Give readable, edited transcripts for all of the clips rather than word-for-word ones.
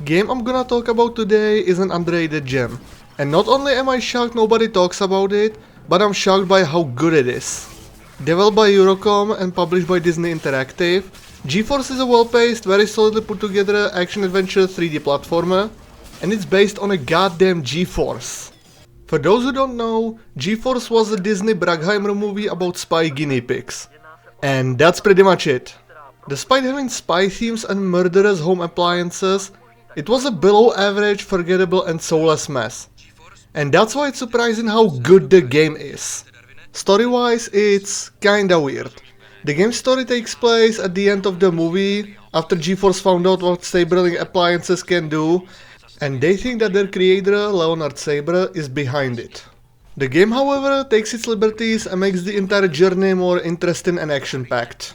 Game I'm gonna talk about today is an underrated gem. And not only am I shocked nobody talks about it, but I'm shocked by how good it is. Developed by Eurocom and published by Disney Interactive, GeForce is a well-paced, very solidly put together action-adventure 3D platformer, and it's based on a goddamn GeForce. For those who don't know, GeForce was a Disney Bruckheimer movie about spy guinea pigs. And that's pretty much it. Despite having spy themes and murderous home appliances, it was a below average, forgettable and soulless mess. And that's why it's surprising how good the game is. Story-wise, it's kinda weird. The game's story takes place at the end of the movie, after GeForce found out what saber-rolling appliances can do, and they think that their creator, Leonard Sabre, is behind it. The game, however, takes its liberties and makes the entire journey more interesting and action-packed.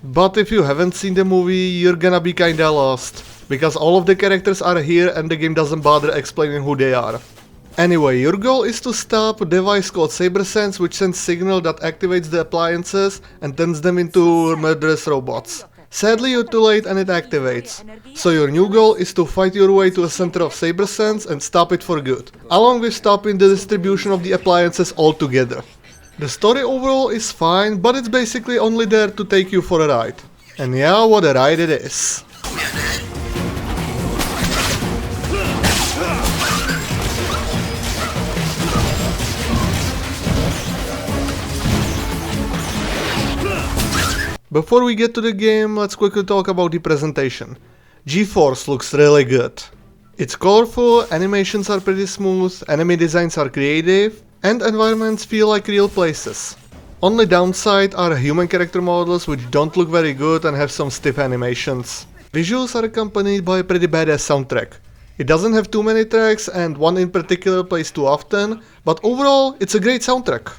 But if you haven't seen the movie, you're gonna be kinda lost, because all of the characters are here and the game doesn't bother explaining who they are. Anyway, your goal is to stop a device called SaberSense, which sends signal that activates the appliances and turns them into murderous robots. Sadly, you're too late and it activates. So your new goal is to fight your way to a center of SaberSense and stop it for good, along with stopping the distribution of the appliances altogether. The story overall is fine, but it's basically only there to take you for a ride. And yeah, what a ride it is. Before we get to the game, let's quickly talk about the presentation. GeForce looks really good. It's colorful, animations are pretty smooth, enemy designs are creative, and environments feel like real places. Only downside are human character models which don't look very good and have some stiff animations. Visuals are accompanied by a pretty badass soundtrack. It doesn't have too many tracks and one in particular plays too often, but overall it's a great soundtrack.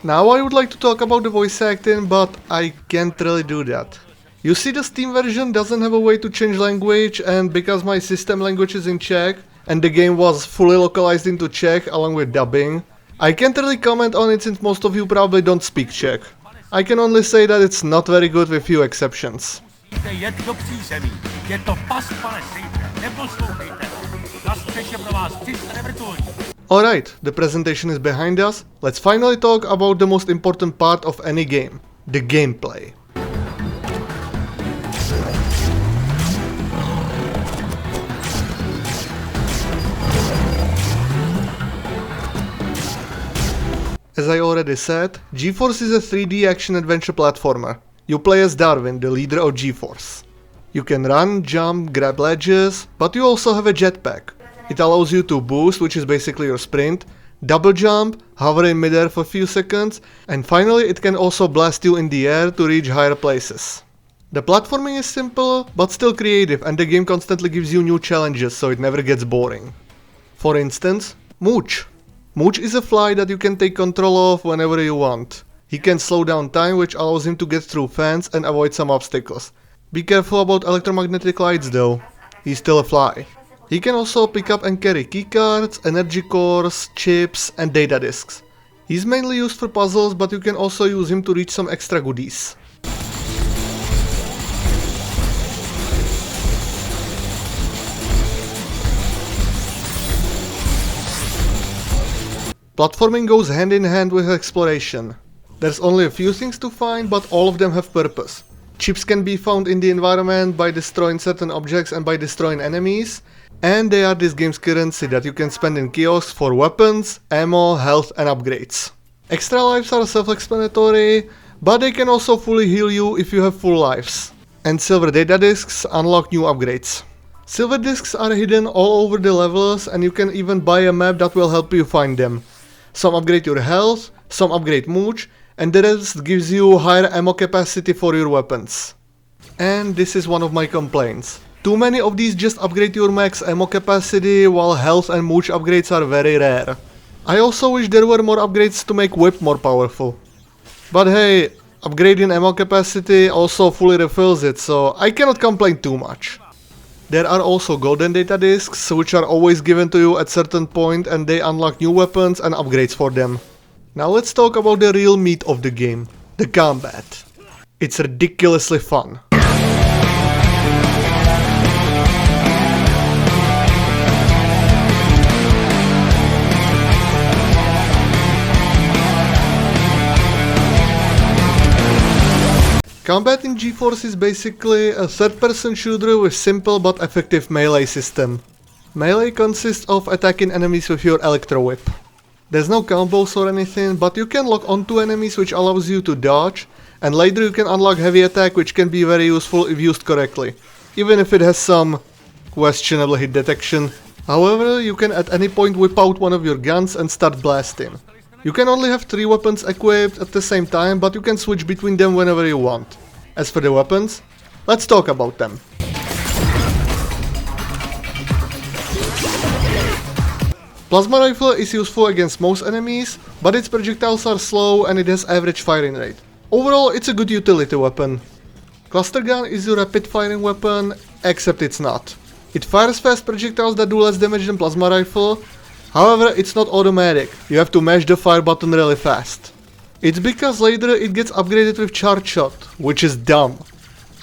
Now I would like to talk about the voice acting, but I can't really do that. You see, the Steam version doesn't have a way to change language, and because my system language is in Czech, and the game was fully localized into Czech along with dubbing, I can't really comment on it since most of you probably don't speak Czech. I can only say that it's not very good with few exceptions. Alright, the presentation is behind us, let's finally talk about the most important part of any game, the gameplay. As I already said, GeForce is a 3D action-adventure platformer. You play as Darwin, the leader of GeForce. You can run, jump, grab ledges, but you also have a jetpack. It allows you to boost, which is basically your sprint, double jump, hover in midair for a few seconds, and finally it can also blast you in the air to reach higher places. The platforming is simple, but still creative, and the game constantly gives you new challenges, so it never gets boring. For instance, Mooch. Mooch is a fly that you can take control of whenever you want. He can slow down time, which allows him to get through fence and avoid some obstacles. Be careful about electromagnetic lights though, he's still a fly. He can also pick up and carry keycards, energy cores, chips and data disks. He's mainly used for puzzles, but you can also use him to reach some extra goodies. Platforming goes hand in hand with exploration. There's only a few things to find, but all of them have purpose. Chips can be found in the environment by destroying certain objects and by destroying enemies. And they are this game's currency that you can spend in kiosks for weapons, ammo, health and upgrades. Extra lives are self-explanatory, but they can also fully heal you if you have full lives. And silver data disks unlock new upgrades. Silver disks are hidden all over the levels and you can even buy a map that will help you find them. Some upgrade your health, some upgrade Mooch, and the rest gives you higher ammo capacity for your weapons. And this is one of my complaints. Too many of these just upgrade your max ammo capacity, while health and Mooch upgrades are very rare. I also wish there were more upgrades to make Whip more powerful. But hey, upgrading ammo capacity also fully refills it, so I cannot complain too much. There are also golden data discs, which are always given to you at certain point, and they unlock new weapons and upgrades for them. Now let's talk about the real meat of the game, the combat. It's ridiculously fun. Combat in GeForce is basically a third-person shooter with simple but effective melee system. Melee consists of attacking enemies with your electro whip. There's no combos or anything, but you can lock onto enemies, which allows you to dodge, and later you can unlock heavy attack, which can be very useful if used correctly, even if it has some questionable hit detection. However, you can at any point whip out one of your guns and start blasting. You can only have 3 weapons equipped at the same time, but you can switch between them whenever you want. As for the weapons, let's talk about them. Plasma rifle is useful against most enemies, but its projectiles are slow and it has average firing rate. Overall, it's a good utility weapon. Cluster gun is your rapid firing weapon, except it's not. It fires fast projectiles that do less damage than plasma rifle. However, it's not automatic, you have to mash the fire button really fast. It's because later it gets upgraded with charge shot, which is dumb.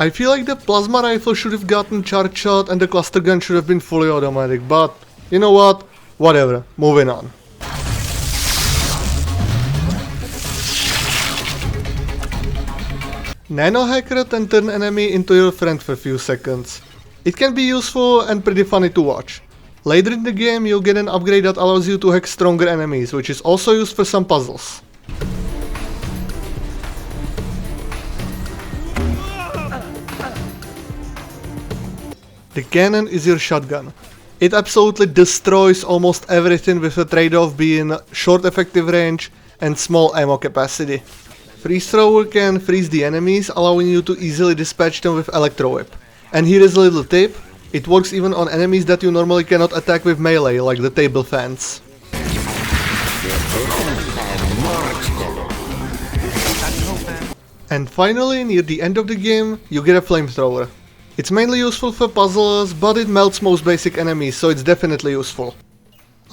I feel like the plasma rifle should have gotten charge shot and the cluster gun should have been fully automatic, but you know what? Whatever, moving on. Nano Hacker can turn enemy into your friend for a few seconds. It can be useful and pretty funny to watch. Later in the game you'll get an upgrade that allows you to hack stronger enemies, which is also used for some puzzles. The cannon is your shotgun. It absolutely destroys almost everything, with a trade-off being short effective range and small ammo capacity. Freeze thrower can freeze the enemies, allowing you to easily dispatch them with electro whip. And here is a little tip. It works even on enemies that you normally cannot attack with melee, like the table fans. And finally, near the end of the game, you get a flamethrower. It's mainly useful for puzzles, but it melts most basic enemies, so it's definitely useful.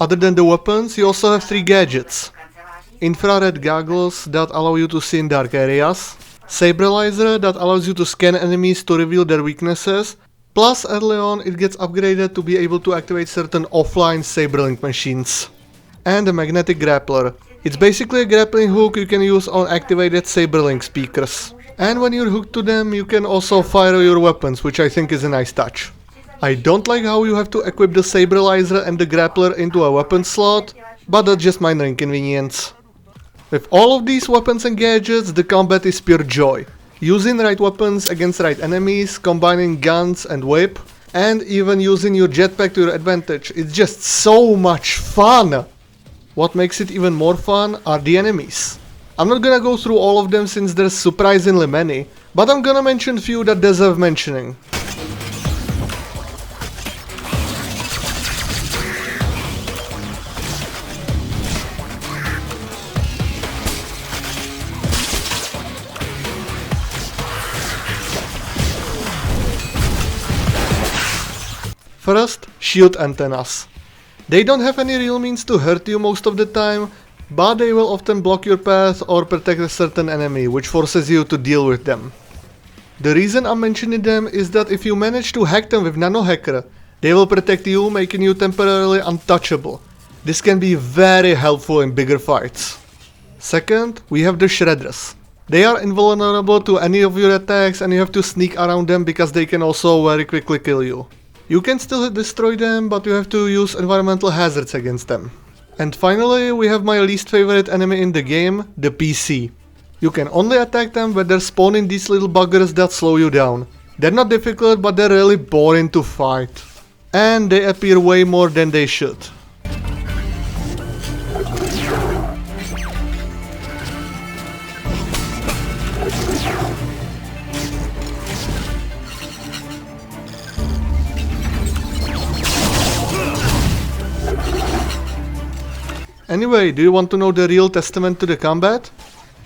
Other than the weapons, you also have 3 gadgets. Infrared goggles that allow you to see in dark areas. Saberlizer that allows you to scan enemies to reveal their weaknesses. Plus, early on, it gets upgraded to be able to activate certain offline Saberlink machines. And a magnetic grappler. It's basically a grappling hook you can use on activated Saberlink speakers. And when you're hooked to them, you can also fire your weapons, which I think is a nice touch. I don't like how you have to equip the Saberlizer and the grappler into a weapon slot, but that's just minor inconvenience. With all of these weapons and gadgets, the combat is pure joy. Using right weapons against right enemies, combining guns and whip, and even using your jetpack to your advantage. It's just so much fun! What makes it even more fun are the enemies. I'm not gonna go through all of them since there's surprisingly many, but I'm gonna mention few that deserve mentioning. First, shield antennas. They don't have any real means to hurt you most of the time, but they will often block your path or protect a certain enemy, which forces you to deal with them. The reason I'm mentioning them is that if you manage to hack them with Nano Hacker, they will protect you, making you temporarily untouchable. This can be very helpful in bigger fights. Second, we have the Shredders. They are invulnerable to any of your attacks and you have to sneak around them because they can also very quickly kill you. You can still destroy them, but you have to use environmental hazards against them. And finally, we have my least favorite enemy in the game, the PC. You can only attack them when they're spawning these little buggers that slow you down. They're not difficult, but they're really boring to fight. And they appear way more than they should. Anyway, do you want to know the real testament to the combat?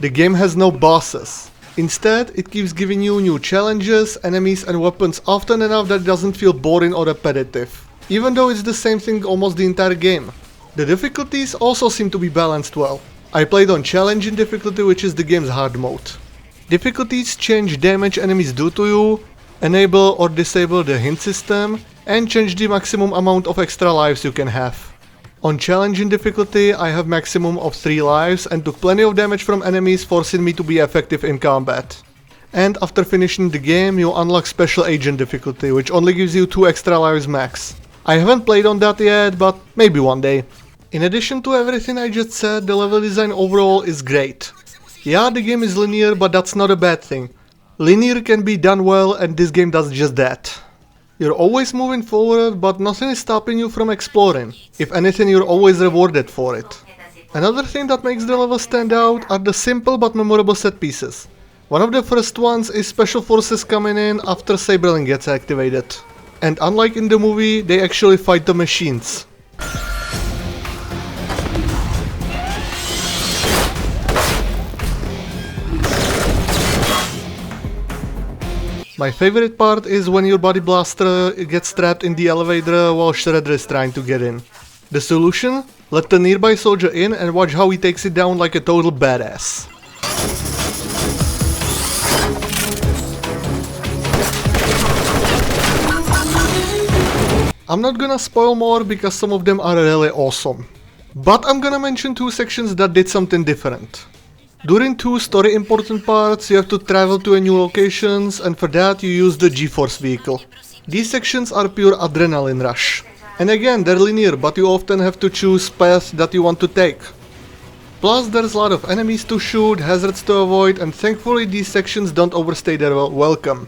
The game has no bosses. Instead, it keeps giving you new challenges, enemies and weapons often enough that it doesn't feel boring or repetitive, even though it's the same thing almost the entire game. The difficulties also seem to be balanced well. I played on challenging difficulty, which is the game's hard mode. Difficulties change damage enemies do to you, enable or disable the hint system, and change the maximum amount of extra lives you can have. On challenging difficulty, I have maximum of 3 lives and took plenty of damage from enemies, forcing me to be effective in combat. And after finishing the game, you unlock special agent difficulty, which only gives you 2 extra lives max. I haven't played on that yet, but maybe one day. In addition to everything I just said, the level design overall is great. Yeah, the game is linear, but that's not a bad thing. Linear can be done well, and this game does just that. You're always moving forward, but nothing is stopping you from exploring. If anything, you're always rewarded for it. Another thing that makes the level stand out are the simple but memorable set pieces. One of the first ones is special forces coming in after Saberling gets activated. And unlike in the movie, they actually fight the machines. My favorite part is when your body blaster gets trapped in the elevator while Shredder is trying to get in. The solution? Let the nearby soldier in and watch how he takes it down like a total badass. I'm not gonna spoil more because some of them are really awesome. But I'm gonna mention 2 sections that did something different. During 2 story important parts, you have to travel to a new locations, and for that you use the G-Force vehicle. These sections are pure adrenaline rush. And again, they're linear, but you often have to choose paths that you want to take. Plus there's a lot of enemies to shoot, hazards to avoid, and thankfully these sections don't overstay their welcome.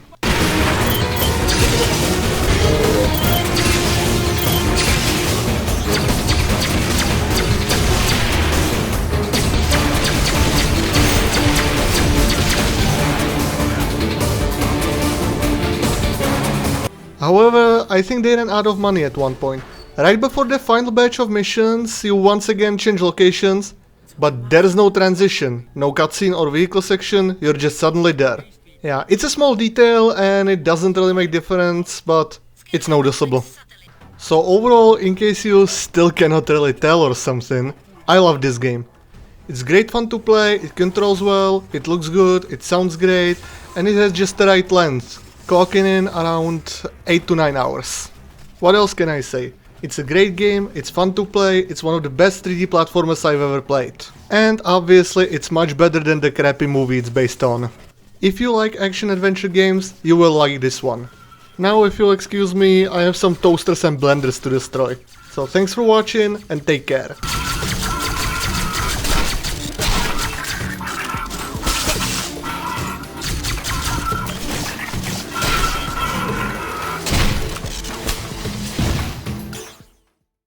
However, I think they ran out of money at one point. Right before the final batch of missions, you once again change locations, but there's no transition, no cutscene or vehicle section, you're just suddenly there. Yeah, it's a small detail and it doesn't really make difference, but it's noticeable. So overall, in case you still cannot really tell or something, I love this game. It's great fun to play, it controls well, it looks good, it sounds great, and it has just the right length. Clocking in around 8 to 9 hours. What else can I say? It's a great game, it's fun to play, it's one of the best 3D platformers I've ever played. And obviously it's much better than the crappy movie it's based on. If you like action-adventure games, you will like this one. Now if you'll excuse me, I have some toasters and blenders to destroy. So thanks for watching and take care.